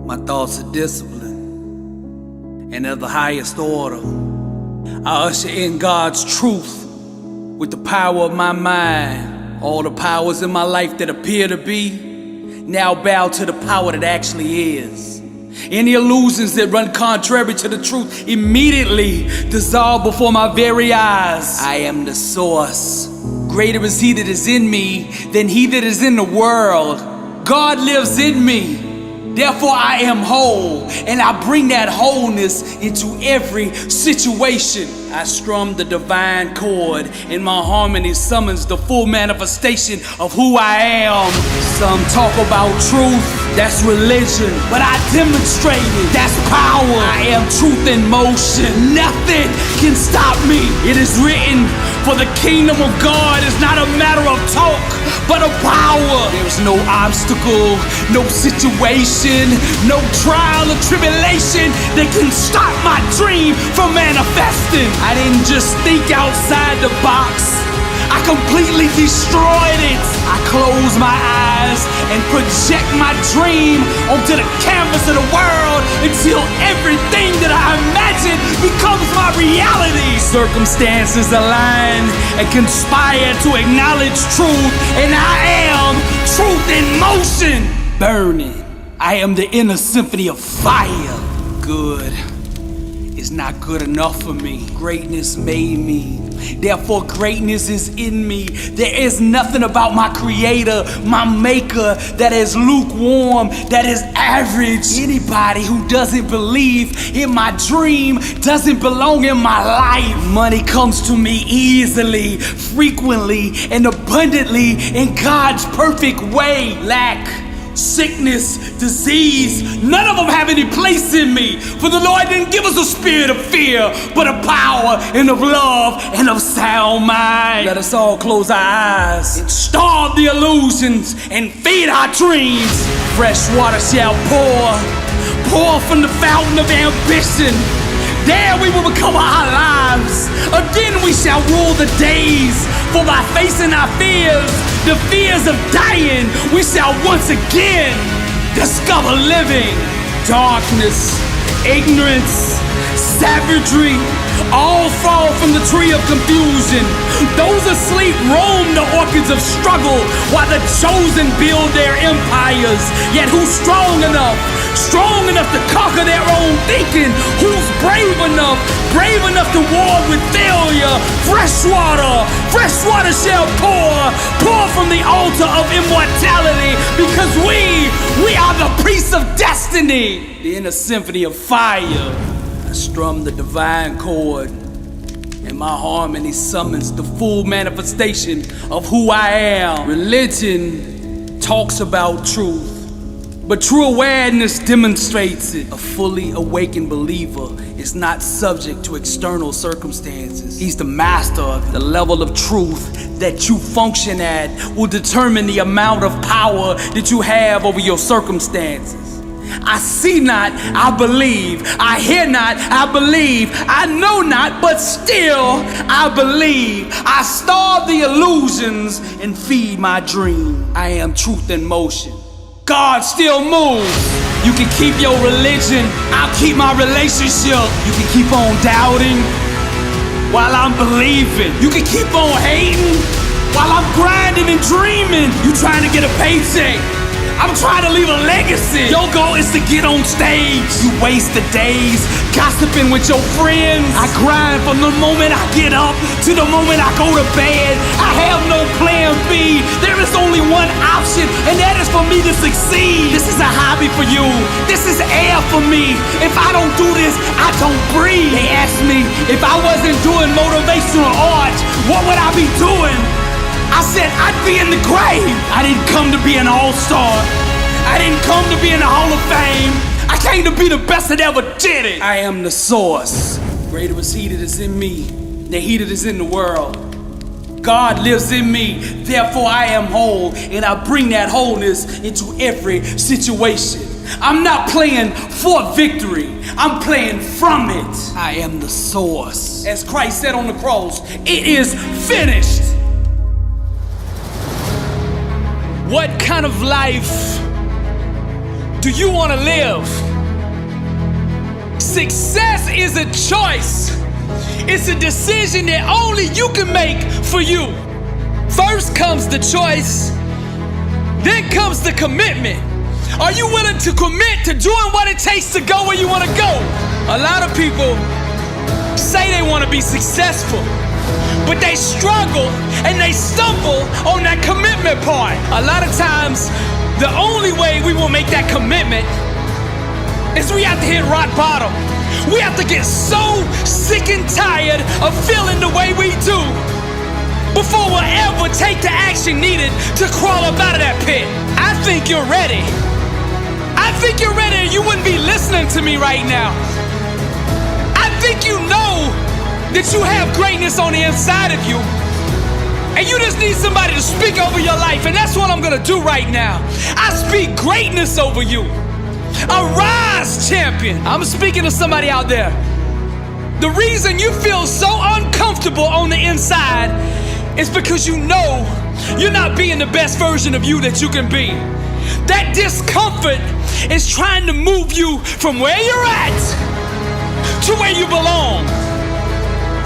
My thoughts are discipline and of the highest order. I usher in God's truth with the power of my mind. All the powers in my life that appear to be now bow to the power that actually is. Any illusions that run contrary to the truth immediately dissolve before my very eyes. I am the source. Greater is He that is in me than he that is in the world. God lives in me. Therefore I am whole, and I bring that wholeness into every situation. I strum the divine chord, and my harmony summons the full manifestation of who I am. Some talk about truth, that's religion, but I demonstrate it, that's power. I am truth in motion, nothing can stop me. It is written, for the kingdom of God is not a matter of talk, but of power. There's no obstacle, no situation, no trial or tribulation that can stop my dream from manifesting. I didn't just think outside the box, I completely destroyed it. I close my eyes and project my dream onto the canvas of the world until everything that I imagine becomes my reality. Circumstances align and conspire to acknowledge truth, and I am truth in motion. Burning, I am the inner symphony of fire. Good is not good enough for me. Greatness made me. Therefore, greatness is in me. There is nothing about my creator, my maker, that is lukewarm, that is average. Anybody who doesn't believe in my dream doesn't belong in my life. Money comes to me easily, frequently, and abundantly in God's perfect way. Lack, sickness, disease, none of them have any place in me. For the Lord didn't give us a spirit of fear, but of power and of love and of sound mind. Let us all close our eyes and starve the illusions and feed our dreams. Fresh water shall pour from the fountain of ambition. There we will recover our lives. Again we shall rule the days. For by facing our fears, the fears of dying, we shall once again discover living. Darkness, ignorance, savagery, all fall from the tree of confusion. Those asleep roam the orchards of struggle, while the chosen build their empires. Yet who's strong enough to conquer their own thinking? Who's brave enough to war with failure? Fresh water shall pour from the altar of immortality, because we are the priests of destiny. The inner symphony of fire. I strum the divine chord, and my harmony summons the full manifestation of who I am. Religion talks about truth, but true awareness demonstrates it. A fully awakened believer is not subject to external circumstances. He's the master of it. The level of truth that you function at will determine the amount of power that you have over your circumstances. I see not, I believe. I hear not, I believe. I know not, but still I believe. I starve the illusions and feed my dream. I am truth in motion. God still moves. You can keep your religion, I'll keep my relationship. You can keep on doubting while I'm believing. You can keep on hating while I'm grinding and dreaming. You trying to get a paycheck, I'm trying to leave a legacy. Your goal is to get on stage. You waste the days gossiping with your friends. I grind from the moment I get up to the moment I go to bed. I have no plan B. There is only one option, and that is for me to succeed. This is a hobby for you. This is air for me. If I don't do this, I don't breathe. They asked me if I wasn't doing motivational art, what would I be doing? I said I'd be in the grave. I didn't come to be an all-star. I didn't come to be in the Hall of Fame. I came to be the best that ever did it. I am the source. Greater is He that is in me than he that is in the world. God lives in me, therefore I am whole, and I bring that wholeness into every situation. I'm not playing for victory, I'm playing from it. I am the source. As Christ said on the cross, it is finished. What kind of life do you want to live? Success is a choice. It's a decision that only you can make for you. First comes the choice, then comes the commitment. Are you willing to commit to doing what it takes to go where you want to go? A lot of people say they want to be successful, but they struggle and they stumble on that commitment part. A lot of times, the only way we will make that commitment is we have to hit rock bottom. We have to get so sick and tired of feeling the way we do before we'll ever take the action needed to crawl up out of that pit. I think you're ready. I think you're ready, or you wouldn't be listening to me right now. I think you know that you have greatness on the inside of you, and you just need somebody to speak over your life, and that's what I'm gonna do right now. I speak greatness over you. Arise, champion. I'm speaking to somebody out there. The reason you feel so uncomfortable on the inside is because you know you're not being the best version of you that you can be. That discomfort is trying to move you from where you're at to where you belong.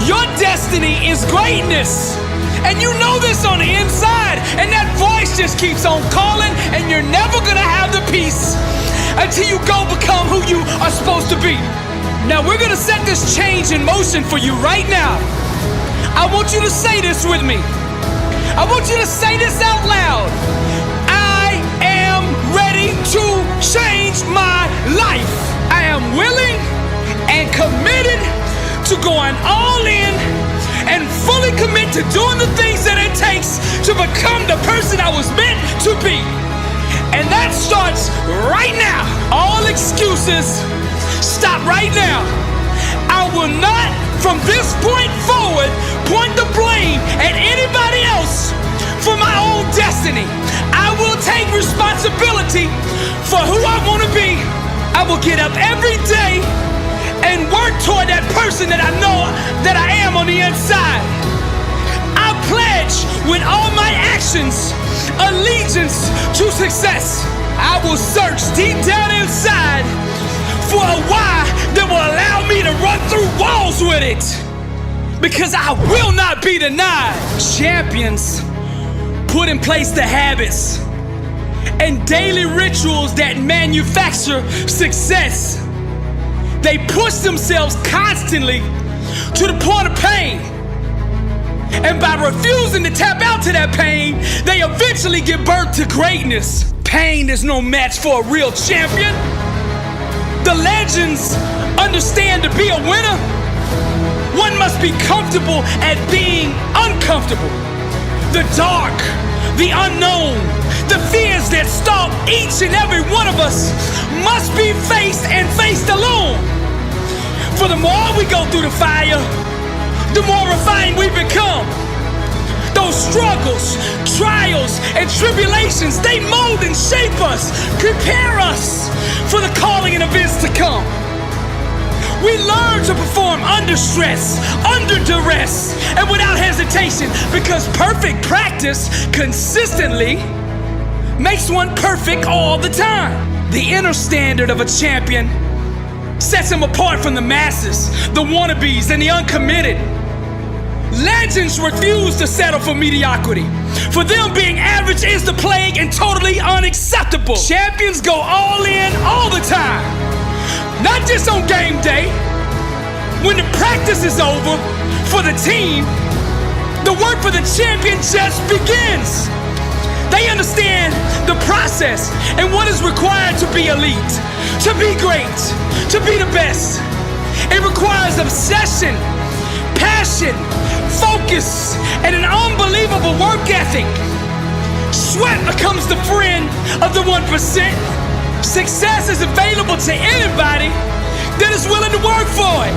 Your destiny is greatness, and you know this on the inside, and that voice just keeps on calling, and you're never gonna have the peace until you go become who you are supposed to be. Now we're gonna set this change in motion for you right now. I want you to say this with me. I want you to say this out loud. I am ready to change my life. I am willing and committed to going all in and fully commit to doing the things that it takes to become the person I was meant to be. And that starts right now. All excuses stop right now. I will not, from this point forward, point the blame at anybody else for my own destiny. I will take responsibility for who I want to be. I will get up every day and work toward that person that I know that I am on the inside. I pledge with all my actions allegiance to success. I will search deep down inside for a why that will allow me to run through walls with it, because I will not be denied. Champions put in place the habits and daily rituals that manufacture success. They push themselves constantly to the point of pain. And by refusing to tap out to that pain, they eventually give birth to greatness. Pain is no match for a real champion. The legends understand to be a winner, one must be comfortable at being uncomfortable. The dark, the unknown, the fears that stalk each and every one of us must be faced and faced alone. For the more we go through the fire, the more refined we become. Those struggles, trials, and tribulations, they mold and shape us, prepare us for the calling and events to come. We learn to perform under stress, under duress, and without hesitation, because perfect practice consistently makes one perfect all the time. The inner standard of a champion sets him apart from the masses, the wannabes, and the uncommitted. Legends refuse to settle for mediocrity. For them, being average is the plague and totally unacceptable. Champions go all in all the time. Not just on game day. When the practice is over for the team, the work for the champion just begins. They understand the process and what is required to be elite, to be great, to be the best. It requires obsession, passion, focus, and an unbelievable work ethic. Sweat becomes the friend of the 1%. Success is available to anybody that is willing to work for it.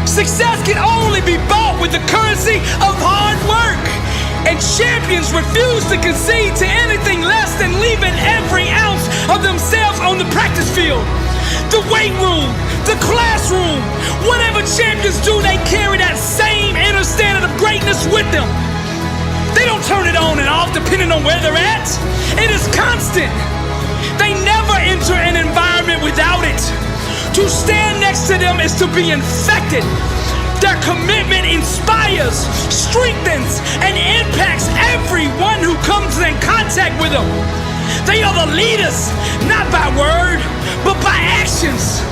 Success can only be bought with the currency of hard work. And champions refuse to concede to anything less than leaving every ounce of themselves on the practice field. The weight room, the classroom, whatever champions do, they carry that same inner standard of greatness with them. They don't turn it on and off depending on where they're at. It is constant. They never enter an environment without it. To stand next to them is to be infected. Their commitment inspires, strengthens, and impacts everyone who comes in contact with them. They are the leaders, not by word, but by actions.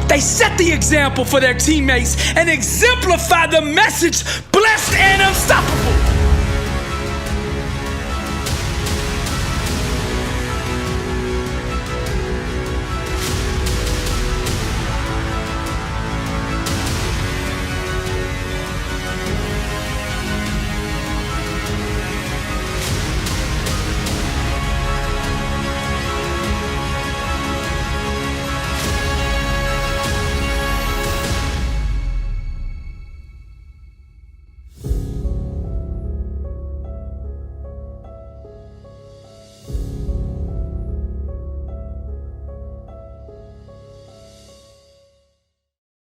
They set the example for their teammates and exemplify the message, blessed and unstoppable.